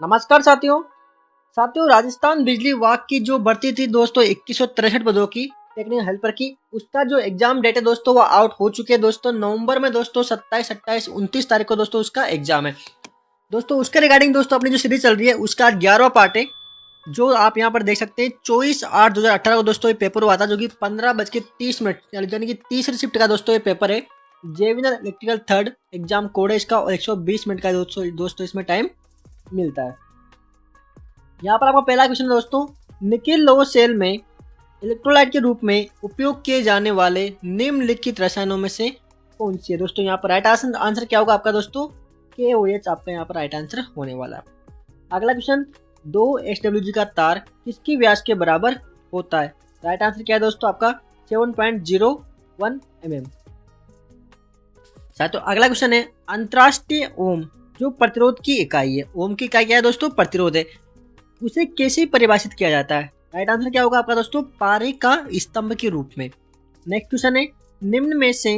नमस्कार साथियों। राजस्थान बिजली विभाग की जो भर्ती थी दोस्तों 2163 पदों की टेक्निकल हेल्पर की, उसका जो एग्जाम डेट है दोस्तों वो आउट हो चुके हैं दोस्तों। नवंबर में दोस्तों 27, 28, 29 तारीख को दोस्तों उसका एग्जाम है दोस्तों। उसके रिगार्डिंग दोस्तों अपनी जो सीरीज चल रही है उसका 11वां पार्ट है, जो आप यहाँ पर देख सकते हैं। 24/8/2018 को दोस्तों ये पेपर हुआ था, जो कि 15:30 यानी कि 30 शिफ्ट का दोस्तों ये पेपर है। जेविनल इलेक्ट्रिकल थर्ड एग्जाम कोड है इसका, और 120 मिनट का दोस्तों इसमें टाइम मिलता है। यहाँ पर आपका पहला क्वेश्चन दोस्तों, निकिल लो सेल में इलेक्ट्रोलाइट के रूप में उपयोग किए जाने वाले निम्नलिखित रसायनों में से कौन सी है दोस्तों। यहाँ पर राइट आंसर क्या होगा आपका दोस्तों, KOH आपका यहाँ पर राइट आंसर होने वाला है। अगला क्वेश्चन, 2 SWG का तार किसकी व्यास के बराबर होता है। राइट आंसर क्या है दोस्तों आपका 7.01 mm। तो अगला क्वेश्चन है, अंतरराष्ट्रीय ओम जो प्रतिरोध की इकाई है, ओम की इकाई क्या है दोस्तों, प्रतिरोध है, उसे कैसे परिभाषित किया जाता है। राइट आंसर क्या होगा आपका दोस्तों, पारे का स्तंभ के रूप में। नेक्स्ट क्वेश्चन है, निम्न में से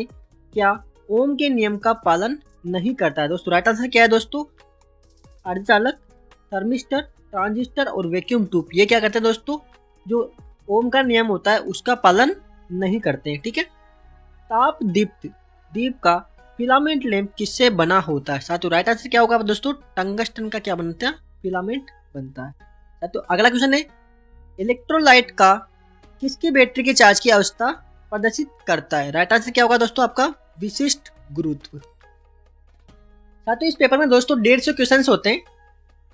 क्या ओम के नियम का पालन नहीं करता है दोस्तों। राइट आंसर क्या है दोस्तों, अर्धचालक, थर्मिस्टर, ट्रांजिस्टर और वैक्यूम ट्यूब, ये क्या करते हैं दोस्तों, जो ओम का नियम होता है उसका पालन नहीं करते हैं। ठीक है। ताप दीप का फिलामेंट लैंप किससे बना होता है। साथियों राइट आंसर क्या होगा दोस्तों, टंगस्टन का क्या बनता है, फिलामेंट बनता है। तो अगला क्वेश्चन है, इलेक्ट्रोलाइट का किसकी बैटरी के चार्ज की अवस्था प्रदर्शित करता है। राइट आंसर क्या होगा दोस्तों आपका विशिष्ट गुरुत्व। साथियों इस पेपर में दोस्तों 150 क्वेश्चन होते हैं।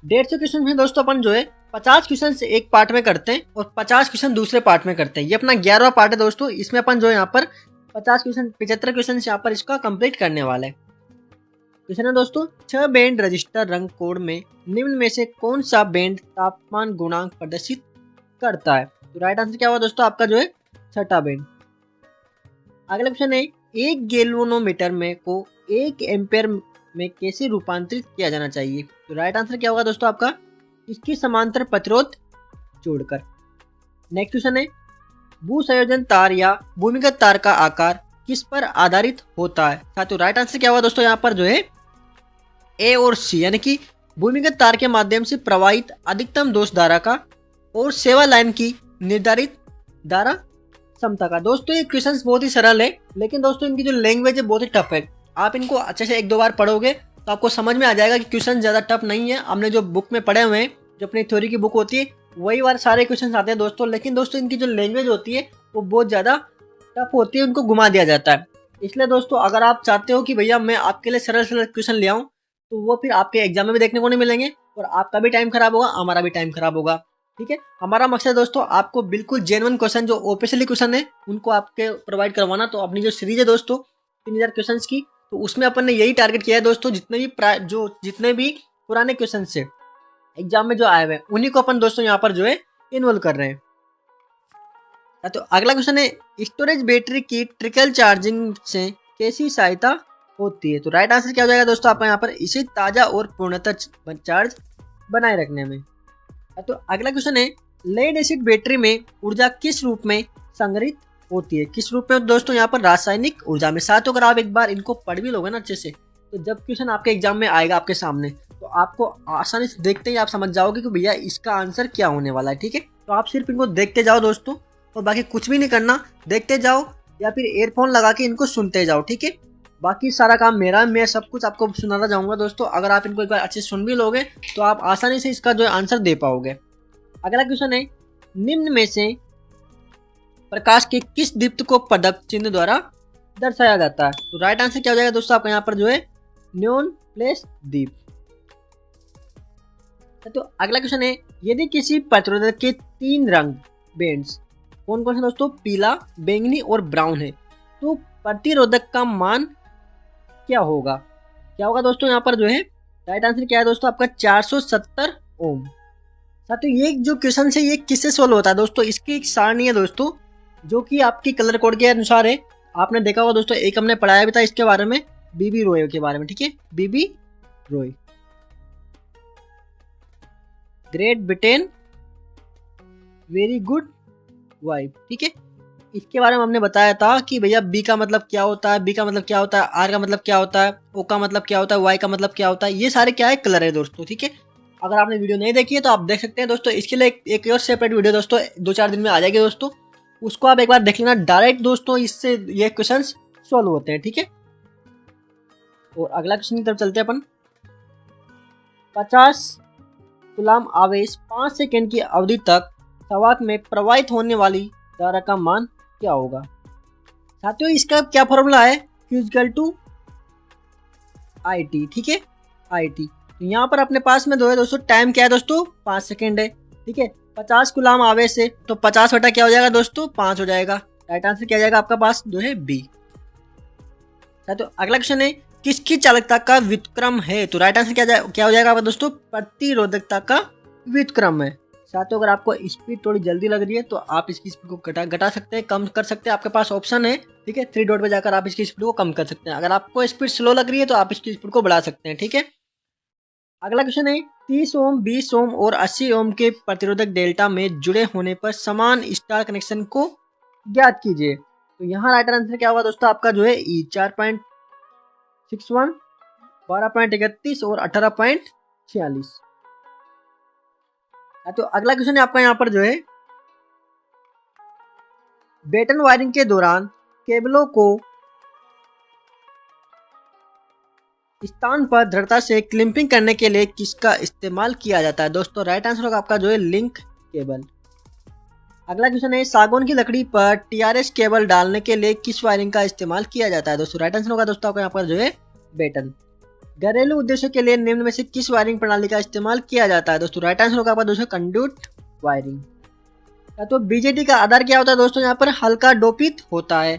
150 क्वेश्चन में दोस्तों अपन जो है 50 क्वेश्चन एक पार्ट में करते हैं और 50 क्वेश्चन दूसरे पार्ट में करते हैं। ये अपना 11वां पार्ट है दोस्तों। इसमें अपन जो है यहाँ पर 50 क्वेश्चन 75 क्वेश्चन यहाँ पर इसका कंप्लीट करने वाला है। क्वेश्चन है दोस्तों, 6 बैंड रजिस्टर रंग कोड में निम्न में से कौन सा बैंड तापमान गुणांक प्रदर्शित करता है। तो राइट आंसर क्या होगा दोस्तों आपका जो है छठा बैंड। अगला क्वेश्चन है, एक गैल्वेनोमीटर में को 1 एम्पेयर में कैसे रूपांतरित किया जाना चाहिए। तो राइट आंसर क्या होगा दोस्तों आपका, इसकी समांतर प्रतिरोध जोड़कर। नेक्स्ट क्वेश्चन है, भू संयोजन तार या भूमिगत तार का आकार किस पर आधारित होता है। साथियों राइट आंसर क्या होगा दोस्तों यहाँ पर जो है A और C, यानी कि भूमिगत तार के माध्यम से प्रवाहित अधिकतम दोष धारा का और सेवा लाइन की निर्धारित धारा क्षमता का। दोस्तों ये क्वेश्चंस बहुत ही सरल है, लेकिन दोस्तों इनकी जो लैंग्वेज है बहुत ही टफ है। आप इनको अच्छे से 1-2 बार पढ़ोगे तो आपको समझ में आ जाएगा कि क्वेश्चन ज़्यादा टफ नहीं है। हमने जो बुक में पढ़े हुए हैं, जो अपनी थ्योरी की बुक होती है, वही बार सारे क्वेश्चन आते हैं दोस्तों। लेकिन दोस्तों इनकी जो लैंग्वेज होती है वो बहुत ज़्यादा टफ होती है, उनको घुमा दिया जाता है। इसलिए दोस्तों अगर आप चाहते हो कि भैया मैं आपके लिए सरल सरल क्वेश्चन ले आऊँ, तो वो फिर आपके एग्जाम में भी देखने को नहीं मिलेंगे और आपका भी टाइम खराब होगा, हमारा भी टाइम खराब होगा। ठीक है। हमारा मकसद है दोस्तों आपको बिल्कुल जेन्युइन क्वेश्चन जो ऑफिशियली क्वेश्चन है उनको आपके प्रोवाइड करवाना। तो अपनी जो सीरीज है दोस्तों 3000 क्वेश्चन की, तो उसमें अपन ने यही टारगेट किया है दोस्तों, जितने भी पुराने क्वेश्चन से एग्जाम में जो आए हुए हैं उन्हीं को अपन दोस्तों यहाँ पर जो है इन्वॉल्व कर रहे हैं। तो अगला क्वेश्चन है, स्टोरेज बैटरी की ट्रिकल चार्जिंग से कैसी सहायता होती है। तो राइट आंसर क्या हो जाएगा दोस्तों आपका यहाँ पर, इसे ताजा और पूर्णतः चार्ज बनाए रखने में। तो अगला क्वेश्चन है, लेड एसिड बैटरी में ऊर्जा किस रूप में संग्रहित होती है। किस रूप में दोस्तों यहाँ पर, रासायनिक ऊर्जा में। साथ अगर आप एक बार इनको पढ़ भी लोगे ना अच्छे से, तो जब क्वेश्चन आपके एग्जाम में आएगा आपके सामने, तो आपको आसानी से देखते ही आप समझ जाओगे कि भैया इसका आंसर क्या होने वाला है। ठीक है। तो आप सिर्फ इनको देखते जाओ दोस्तों, और बाकी कुछ भी नहीं करना, देखते जाओ या फिर एयरफोन लगा के इनको सुनते जाओ। ठीक है। बाकी सारा काम मेरा, मैं सब कुछ आपको सुनाता जाऊंगा दोस्तों। अगर आप इनको एक बार अच्छे से सुन भी लोगे तो आप आसानी से इसका जो आंसर दे पाओगे। अगला क्वेश्चन है, निम्न में से प्रकाश के किस दीप्त को पदक चिन्ह द्वारा दर्शाया जाता है। तो राइट आंसर क्या हो जाएगा दोस्तों आपका यहाँ पर जो है न्योन प्लेस दीप। तो अगला क्वेश्चन है, यदि किसी प्रतिरोधक के 3 रंग बैंड्स कौन कौन से दोस्तों, पीला, बैंगनी और ब्राउन है, तो प्रतिरोधक का मान क्या होगा। क्या होगा दोस्तों यहाँ पर जो है राइट आंसर क्या है दोस्तों आपका 470 ओम। साथियों ये जो क्वेश्चन है ये किससे सोल्व होता है दोस्तों, इसकी एक सारणी है दोस्तों, जो कि आपकी कलर कोड के अनुसार है। आपने देखा होगा दोस्तों, एक हमने पढ़ाया भी था इसके बारे में, बीबी रॉय के बारे में। ठीक है, बीबी Roy, Great Britain, very good wife. ठीक है, इसके बारे में हमने बताया था कि भैया बी का मतलब क्या होता है, बी का मतलब क्या होता है, आर का मतलब क्या होता है, ओ का मतलब क्या होता है, वाई का मतलब क्या होता है। ये सारे क्या है, कलर है दोस्तों। ठीक है। अगर आपने वीडियो नहीं देखी है तो आप देख सकते हैं दोस्तों। इसके लिए एक और सेपरेट वीडियो दोस्तों 2-4 दिन में आ जाएगी दोस्तों, उसको आप एक बार देख लेना। डायरेक्ट दोस्तों इससे ये क्वेश्चंस सॉल्व होते हैं, ठीक है। और अगला क्वेश्चन की तरफ चलते हैं अपन। 50 कूलम आवेश 5 सेकेंड की अवधि तक संवाहक में प्रवाहित होने वाली धारा का मान क्या होगा। साथियों इसका क्या फॉर्मूला है, Q टू IT, ठीक है, IT। तो यहाँ पर अपने पास में दोस्तों टाइम क्या है दोस्तों, 5 सेकेंड है, ठीक है। 50 कूलम आवेश है तो 50 बटा क्या हो जाएगा दोस्तों, 5 हो जाएगा। राइट आंसर क्या जाएगा आपका पास जो है बी। तो अगला क्वेश्चन है किसकी चालकता का व्युत्क्रम है। तो राइट आंसर क्या हो जाएगा आपका दोस्तों, प्रतिरोधकता का व्युत्क्रम है। साथियों अगर आपको स्पीड थोड़ी जल्दी लग रही है तो आप इसकी स्पीड को घटा सकते हैं, कम कर सकते हैं, आपके पास ऑप्शन है, ठीक है। 3 डॉट पे जाकर आप इसकी स्पीड को कम कर सकते हैं। अगर आपको स्पीड स्लो लग रही है तो आप इसकी स्पीड को बढ़ा सकते हैं, ठीक है। अगला क्वेश्चन है 30 ओम, 20 ओम और 80 ओम के प्रतिरोधक डेल्टा में जुड़े होने पर समान स्टार कनेक्शन को ज्ञात कीजिए। तो यहाँ राइट आंसर क्या होगा दोस्तों आपका जो है ई 4.61, 12.31 और 18.46। तो अगला क्वेश्चन है आपका यहाँ पर जो है बेटन वायरिंग के दौरान केबलों को स्थान पर दृढ़ता से क्लिपिंग करने के लिए किसका इस्तेमाल किया जाता है। दोस्तों राइट आंसर होगा आपका जो है लिंक केबल। अगला क्वेश्चन है सागौन की लकड़ी पर TRS केबल डालने के लिए किस वायरिंग का इस्तेमाल किया जाता है। दोस्तों राइट आंसर होगा दोस्तों आपका यहाँ पर जो है बेटन। घरेलू उद्देश्यों के लिए निम्न में से किस वायरिंग प्रणाली का इस्तेमाल किया जाता है। दोस्तों राइट आंसर होगा आपका दोस्तों कंड्यूट वायरिंग। तो BJT का आधार क्या होता है दोस्तों, यहाँ पर हल्का डोपित होता है।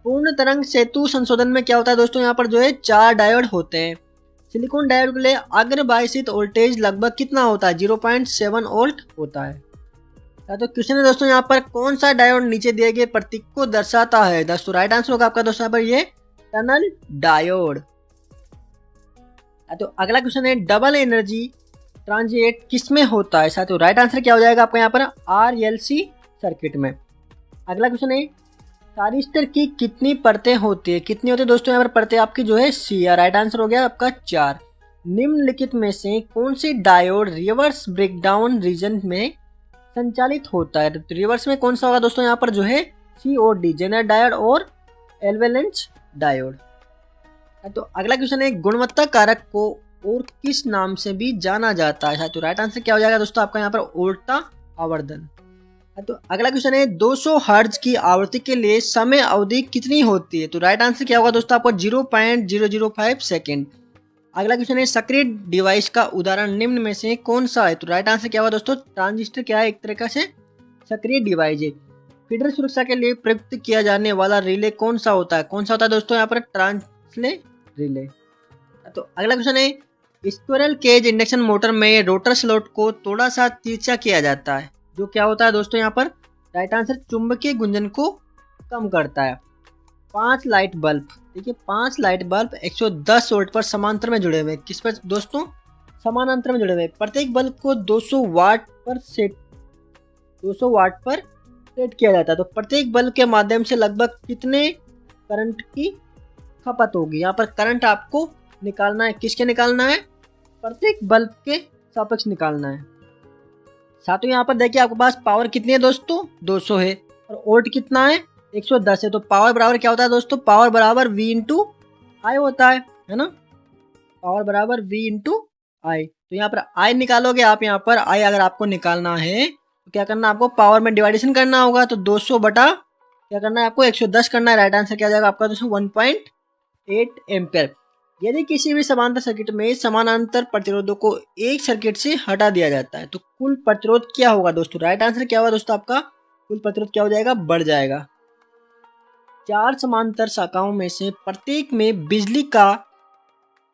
पूर्ण तरंग सेतु संशोधन में क्या होता है दोस्तों, यहाँ पर जो है 4 डायोड होते हैं। सिलिकॉन डायोड के लिए अग्रबाहित वोल्टेज लगभग कितना होता है, 0.7 वोल्ट होता है। तो क्वेश्चन है दोस्तों यहाँ पर कौन सा डायोड नीचे दिए गए प्रतीक को दर्शाता है। दोस्तों राइट आंसर होगा आपका दोस्तों यहाँ पर ये टनल डायोड। तो अगला क्वेश्चन है डबल एनर्जी ट्रांजिएट किसमें होता है। साथियों राइट आंसर क्या हो जाएगा आपका यहाँ पर RLC सर्किट में। अगला क्वेश्चन है थारिस्टर की कितनी परतें होती है, कितनी होती है दोस्तों यहाँ पर परतें आपकी जो है C। राइट आंसर हो गया आपका 4। निम्नलिखित में से कौन सी डायोड रिवर्स ब्रेकडाउन रीजन में संचालित होता है। तो रिवर्स में कौन सा होगा दोस्तों यहाँ पर जो है COD जेनर डायोड और एल्वेलेंच डायोड। तो अगला क्वेश्चन है गुणवत्ता कारक को और किस नाम से भी जाना जाता है। तो राइट आंसर क्या हो जाएगा दोस्तों आपका यहाँ पर उल्टा आवर्धन। तो अगला क्वेश्चन है 200 हर्ट्ज की आवृत्ति के लिए समय अवधि कितनी होती है। तो राइट आंसर क्या होगा दोस्तों आपको 0.005 सेकेंड। अगला क्वेश्चन है सक्रिय डिवाइस का उदाहरण निम्न में से कौन सा है। तो राइट आंसर क्या होगा दोस्तों ट्रांजिस्टर क्या है, एक तरीका से सक्रिय डिवाइस है। फीडर सुरक्षा के लिए प्रयुक्त किया जाने वाला रिले कौन सा होता है, कौन सा होता है दोस्तों यहाँ पर ट्रांसले रिले। तो अगला क्वेश्चन है स्क्विरल केज इंडक्शन मोटर में रोटर स्लॉट को थोड़ा सा तिरछा किया जाता है, जो क्या होता है दोस्तों यहाँ पर राइट आंसर चुंबकीय गुंजन को कम करता है। 5 लाइट बल्ब, ठीक है, 5 लाइट बल्ब 110 वोल्ट पर समांतर में जुड़े हुए, किस पर दोस्तों समानांतर में जुड़े हुए। प्रत्येक बल्ब को 200 वाट पर सेट किया जाता है। तो प्रत्येक बल्ब के माध्यम से लगभग कितने करंट की खपत होगी। यहाँ पर करंट आपको निकालना है, किसके निकालना है, प्रत्येक बल्ब के सापेक्ष निकालना है। साथियों यहाँ पर देखिए आपके पास पावर कितनी है दोस्तों 200 है और वोल्ट कितना है 110 है। तो पावर बराबर क्या होता है दोस्तों, पावर बराबर V इंटू आई होता है ना, पावर बराबर V इंटू आई। तो यहाँ पर आई निकालोगे आप, यहाँ पर आई अगर आपको निकालना है तो क्या करना है आपको पावर में डिवाइडेशन करना होगा। तो 200 बटा क्या करना है आपको 110 करना है। राइट आंसर क्या जाएगा आपका दोस्तों 1.8 एम्पियर। यदि किसी भी समांतर सर्किट में समानांतर प्रतिरोधों को एक सर्किट से हटा दिया जाता है तो कुल प्रतिरोध क्या होगा दोस्तों। राइट आंसर क्या होगा दोस्तों आपका कुल प्रतिरोध क्या हो जाएगा, बढ़ जाएगा। 4 समांतर शाखाओं में से प्रत्येक में बिजली का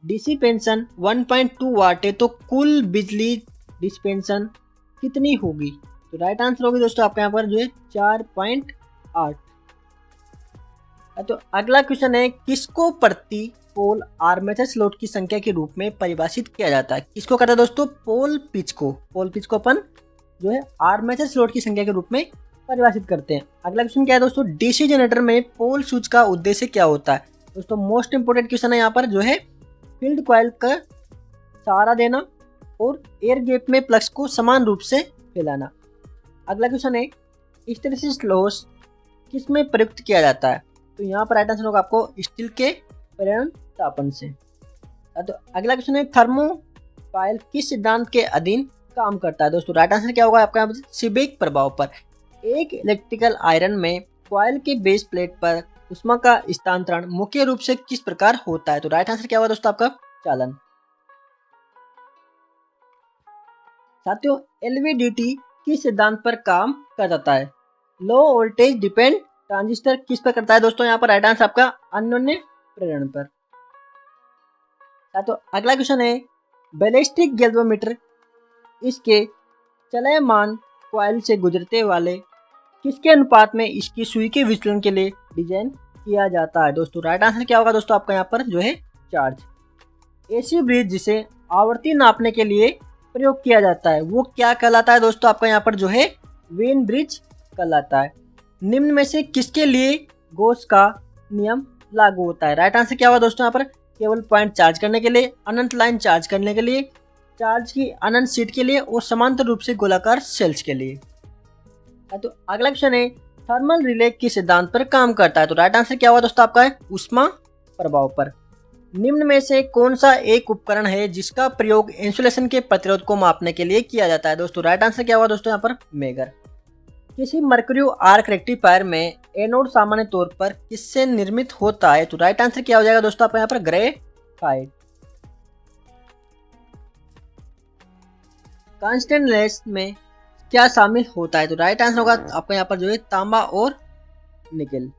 डिसिपेंशन 1.2 वाट है, तो कुल बिजली डिसिपेंशन कितनी होगी। तो राइट आंसर होगी दोस्तों आपका यहाँ पर जो है 4.8। तो अगला क्वेश्चन है किसको प्रति पोल आर्मेचर स्लॉट की संख्या के रूप में परिभाषित किया जाता है। किसको करता है दोस्तों, पोल पिच को अपन जो है आर्मेचर स्लॉट की संख्या के रूप में परिभाषित करते हैं। अगला क्वेश्चन क्या है दोस्तों, डीसी जनरेटर में पोल स्विच का उद्देश्य क्या होता है। दोस्तों मोस्ट इंपोर्टेंट क्वेश्चन है यहाँ पर जो है फील्ड कॉइल का सहारा देना, और एयर गैप में फ्लक्स को समान रूप से फैलाना। अगला क्वेश्चन है हिस्टैरिसीस लॉस किस में प्रयुक्त किया जाता है? तो यहाँ पर राइट आंसर होगा आपको स्टील के प्रेरण तापन से। तो अगला क्वेश्चन है थर्मोपाइल किस सिद्धांत के अधीन काम करता है? दोस्तों राइट आंसर क्या होगा आपका? सीबेक प्रभाव पर। एक इलेक्ट्रिकल आयरन में कॉइल के बेस प्लेट पर उष्मा का स्थानांतरण मुख्य रूप से किस प्रकार होता है? तो राइट आंसर क्या होगा दोस्तों आपका? चालन। साथियों एलवीडीटी किस सिद्धांत पर काम करता है? लो वोल्टेज डिपेंड ट्रांजिस्टर किस पर करता है? दोस्तों यहाँ पर राइट आंसर आपका अन्योन्य प्रेरण पर। तो अगला क्वेश्चन है बैलिस्टिक गैल्वेमीटर इसके चलयमान कॉइल से गुजरते वाले किसके अनुपात में इसकी सुई के विचलन के लिए डिजाइन किया जाता है? दोस्तों राइट आंसर क्या होगा दोस्तों आपका यहाँ पर जो है चार्ज। एसी ब्रिज जिसे आवृत्ति नापने के लिए प्रयोग किया जाता है वो क्या कहलाता है? दोस्तों आपका यहाँ पर जो है वेन ब्रिज कहलाता है। निम्न में से किसके लिए गॉस का नियम लागू होता है? राइट आंसर क्या होगा दोस्तों यहाँ पर? केवल पॉइंट चार्ज करने के लिए, अनंत लाइन चार्ज करने के लिए, चार्ज की अनंत शीट के लिए और समांतर रूप से गोलाकार सेल्स के लिए। तो अगला क्वेश्चन है थर्मल रिले किस सिद्धांत पर काम करता है? तो राइट आंसर क्या होगा दोस्तों आपका? है ऊष्मा प्रभाव पर। निम्न में से कौन सा एक उपकरण है जिसका प्रयोग इंसुलेशन के प्रतिरोध को मापने के लिए किया जाता है? दोस्तों राइट आंसर क्या होगा दोस्तों यहाँ पर? मेगर। किसी मर्क्यूरी आर्क रेक्टिफायर में एनोड सामान्य तौर पर किससे निर्मित होता है? तो राइट आंसर क्या हो जाएगा दोस्तों आपका यहाँ पर? ग्रेफाइट। कांस्टेंटलेस में क्या शामिल होता है? तो राइट आंसर होगा आपका यहाँ पर जो है तांबा और निकेल।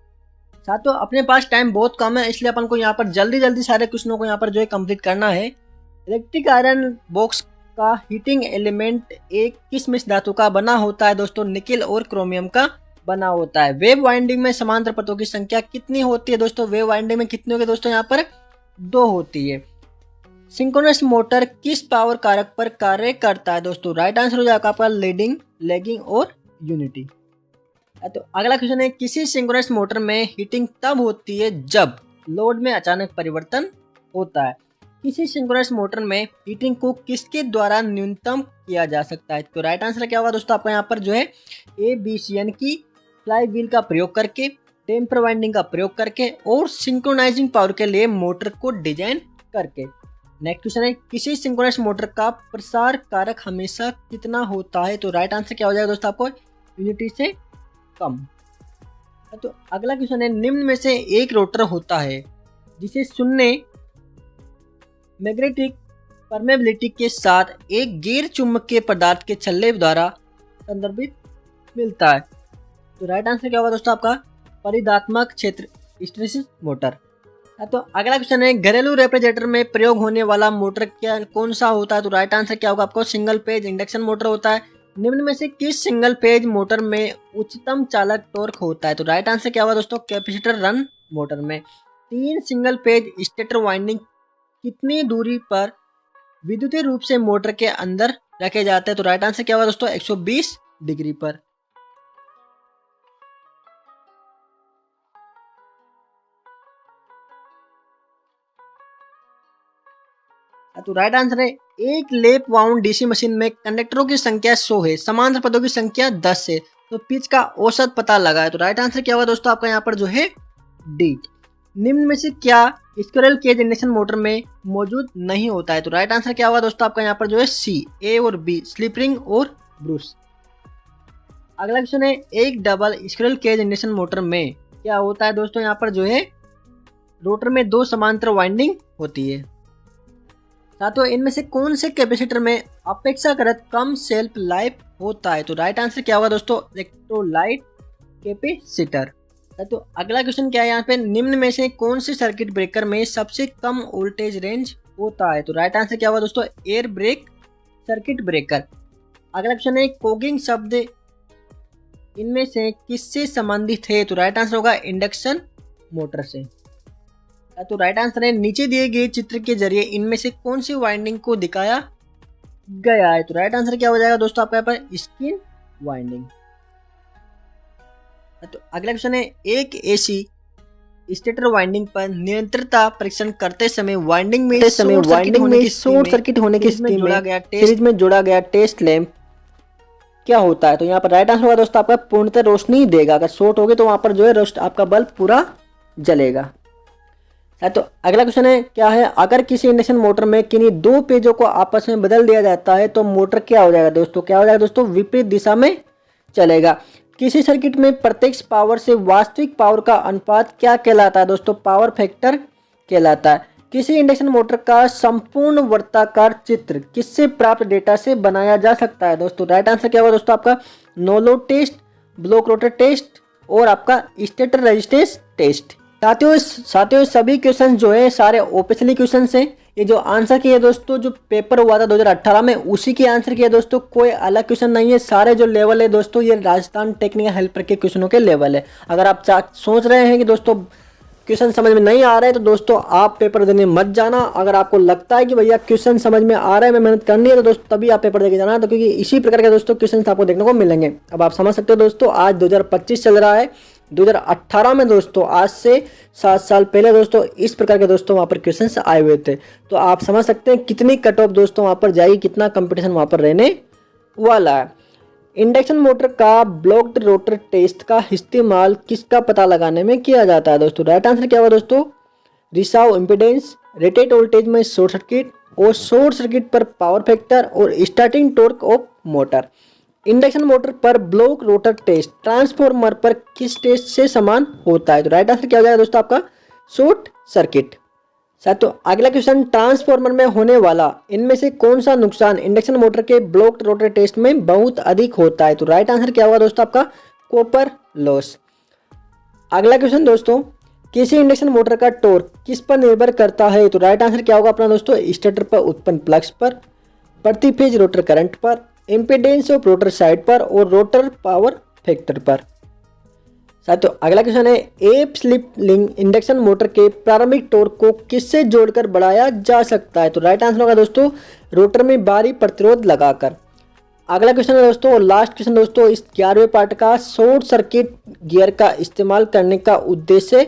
साथियों अपने पास टाइम बहुत कम है इसलिए अपन को यहाँ पर जल्दी सारे क्वेश्चनों को यहाँ पर जो है कंप्लीट करना है। इलेक्ट्रिक आयरन बॉक्स का हीटिंग एलिमेंट एक किस मिश्र धातु का बना होता है? दोस्तों निकेल और क्रोमियम का बना होता है। वेव वाइंडिंग में समांतर पथों की संख्या कितनी होती है? दोस्तों वेव वाइंडिंग में कितनी होगी दोस्तों? यहाँ पर 2 होती है। सिंक्रोनस मोटर किस पावर कारक पर कार्य करता है? दोस्तों राइट आंसर हो जाएगा आपका लीडिंग, लैगिंग और यूनिटी। तो अगला क्वेश्चन है किसी सिंक्रोनस मोटर में हीटिंग तब होती है जब लोड में अचानक परिवर्तन होता है। किसी सिंक्रोनस मोटर में हीटिंग को किसके द्वारा न्यूनतम किया जा सकता है? तो राइट आंसर क्या होगा दोस्तों आपका यहाँ पर जो है ABCN की फ्लाई व्हील का प्रयोग करके, टेम्पर वाइंडिंग का प्रयोग करके और सिंक्रोनाइजिंग पावर के लिए मोटर को डिजाइन करके। नेक्स्ट क्वेश्चन है किसी सिंक्रोनस मोटर का प्रसार कारक हमेशा कितना होता है? तो राइट आंसर क्या हो जाएगा दोस्तों आपको? यूनिटी से कम। तो अगला क्वेश्चन है निम्न में से एक रोटर होता है जिसे शून्य मैग्नेटिक परमेबिलिटी के साथ एक गैर चुंबकीय पदार्थ के छल्ले द्वारा संदर्भित मिलता है। तो राइट आंसर क्या होगा दोस्तों आपका? परिधात्मक क्षेत्र हिस्टैरिसीस मोटर। तो अगला क्वेश्चन है घरेलू रेफ्रिजरेटर में प्रयोग होने वाला मोटर क्या कौन सा होता है? तो राइट आंसर क्या होगा आपको? सिंगल पेज इंडक्शन मोटर होता है। निम्न में से किस सिंगल पेज मोटर में उच्चतम चालक टॉर्क होता है? तो राइट आंसर क्या होगा दोस्तों? कैपेसिटर रन मोटर में। 3 सिंगल पेज स्टेटर वाइंडिंग कितनी दूरी पर विद्युतीय रूप से मोटर के अंदर रखे जाते हैं? तो राइट आंसर क्या होगा दोस्तों? 120 डिग्री पर। तो राइट आंसर है एक लेप वाउंड डीसी मशीन में कंडक्टरों की संख्या 100 है, समांतर पदों की संख्या 10 है, तो पिच का औसत पता लगा है। तो राइट आंसर क्या होगा दोस्तों आपका यहाँ पर जो है डी। निम्न में से क्या स्क्विरल केज इंडक्शन मोटर में मौजूद नहीं होता है? तो राइट आंसर क्या होगा दोस्तों आपका यहाँ पर जो है सी, ए और बी, स्लिप रिंग और ब्रूस। अगला क्वेश्चन है एक double squirrel cage induction motor में क्या होता है दोस्तों? यहाँ पर जो है रोटर में 2 समांतर वाइंडिंग होती है। साथियों इनमें से कौन से कैपेसिटर में अपेक्षाकृत कम सेल्फ लाइफ होता है? तो राइट आंसर क्या होगा दोस्तों? Electrolyte capacitor. तो अगला क्वेश्चन क्या है यहाँ पे निम्न में से कौन से सर्किट ब्रेकर में सबसे कम वोल्टेज रेंज होता है? तो राइट आंसर क्या होगा दोस्तों? Air brake circuit breaker. अगला क्वेश्चन है कोगिंग शब्द इनमें से किससे संबंधित है? तो राइट आंसर होगा इंडक्शन मोटर से। तो राइट आंसर है नीचे दिए गए चित्र के जरिए इनमें से कौन सी वाइंडिंग को दिखाया गया है? तो राइट आंसर क्या हो जाएगा दोस्तों आपका यहाँ पर? Skin winding. तो अगला क्वेश्चन है एक एसी स्टेटर वाइंडिंग पर निरंतरता परीक्षण करते समय वाइंडिंग में शॉर्ट सर्किट होने की स्थिति में सीरीज में जोड़ा गया टेस्ट लैंप क्या होता है? तो यहाँ पर राइट आंसर होगा दोस्तों आपका पूर्णतः रोशनी देगा। अगर शॉर्ट होगी तो वहाँ पर जो है रोस्ट आपका बल्ब पूरा जलेगा। तो अगला क्वेश्चन है क्या है, अगर किसी इंडक्शन मोटर में किन्हीं दो पेजों को आपस में बदल दिया जाता है तो मोटर क्या हो जाएगा दोस्तों? क्या हो जाएगा दोस्तों? विपरीत दिशा में चलेगा। किसी सर्किट में प्रत्यक्ष पावर से वास्तविक पावर का अनुपात क्या कहलाता है दोस्तों? पावर फैक्टर कहलाता है। किसी इंडक्शन मोटर का संपूर्ण वर्ताकार चित्र किससे प्राप्त डेटा से बनाया जा सकता है दोस्तों? राइट आंसर क्या होगा दोस्तों आपका? No load test, block rotor test और आपका स्टेटर रेजिस्टेंस टेस्ट। साथियों सभी क्वेश्चन जो है सारे ओपिशली क्वेश्चन हैं। ये जो आंसर किया दोस्तों जो पेपर हुआ था 2018 में उसी के आंसर किया दोस्तों, कोई अलग क्वेश्चन नहीं है। सारे जो लेवल है दोस्तों ये राजस्थान टेक्निकल हेल्पर के क्वेश्चनों के लेवल है। अगर आप सोच रहे हैं कि दोस्तों क्वेश्चन समझ में नहीं आ रहा है तो दोस्तों आप पेपर देने मत जाना। अगर आपको लगता है कि भैया क्वेश्चन समझ में आ रहा है, मैं मेहनत करनी है, तो दोस्तों तभी आप पेपर देके जाना, तो क्योंकि इसी प्रकार के दोस्तों क्वेश्चन आपको देखने को मिलेंगे। अब आप समझ सकते हो दोस्तों आज 2025 चल रहा है, 2018 में दोस्तों आज से 7 साल पहले दोस्तों इस प्रकार के दोस्तों वहाँ पर क्वेश्चन आए हुए थे। तो आप समझ सकते हैं कितनी कट ऑफ दोस्तों वहाँ पर जाएगी, कितना कंपटीशन वहाँ पर रहने वाला है। इंडक्शन मोटर का ब्लॉक्ड रोटर टेस्ट का इस्तेमाल किसका पता लगाने में किया जाता है दोस्तों? राइट आंसर क्या होगा दोस्तों? रिसाव इम्पीडेंस, रेटेड वोल्टेज में शॉर्ट सर्किट और शॉर्ट सर्किट पर पावर फैक्टर और starting torque of motor. Induction motor पर ब्लॉक रोटर टेस्ट ट्रांसफॉर्मर पर किस टेस्ट से समान होता है? तो राइट आंसर क्या हो जाएगा दोस्तों आपका? Short circuit. साथियों अगला क्वेश्चन, ट्रांसफॉर्मर में होने वाला इनमें से कौन सा नुकसान इंडक्शन मोटर के ब्लॉक्ड रोटर टेस्ट में बहुत अधिक होता है? तो राइट आंसर क्या होगा दोस्तों आपका? Copper loss. अगला क्वेश्चन दोस्तों, किसी इंडक्शन मोटर का टॉर्क किस पर निर्भर करता है? तो राइट आंसर क्या होगा अपना दोस्तों? स्टेटर पर उत्पन्न फ्लक्स पर, प्रति फेज रोटर करंट पर, इम्पीडेंस ऑफ रोटर साइड पर और रोटर पावर फैक्टर पर। साथियों अगला क्वेश्चन है, एप स्लिप लिंग इंडक्शन मोटर के प्रारंभिक टॉर्क को किससे जोड़कर बढ़ाया जा सकता है? तो राइट आंसर होगा दोस्तों रोटर में बाहरी प्रतिरोध लगाकर। अगला क्वेश्चन है दोस्तों और लास्ट क्वेश्चन दोस्तों इस 11वें पार्ट का, शॉर्ट सर्किट गियर का इस्तेमाल करने का उद्देश्य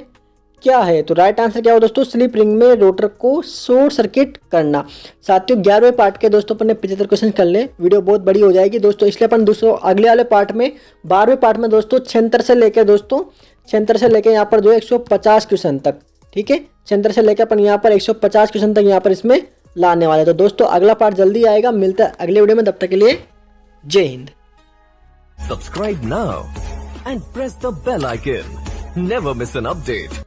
क्या है? तो राइट आंसर क्या हो दोस्तों? स्लिप रिंग में रोटर को शॉर्ट सर्किट करना। साथियों 11वें पार्ट के दोस्तों अपन ने 75 क्वेश्चन कर ले, वीडियो बहुत बड़ी हो जाएगी दोस्तों, इसलिए अपन दोस्तों अगले वाले पार्ट में 12वें पार्ट में दोस्तों 76 से लेकर यहाँ पर जो है 150 क्वेश्चन तक, ठीक है, 76 से लेकर अपन यहाँ पर 150 क्वेश्चन तक यहाँ पर इसमें लाने वाले। तो दोस्तों अगला पार्ट जल्दी आएगा, मिलता है अगले वीडियो में, तब तक के लिए जय Hind. Subscribe now and press the bell icon. Never miss an update.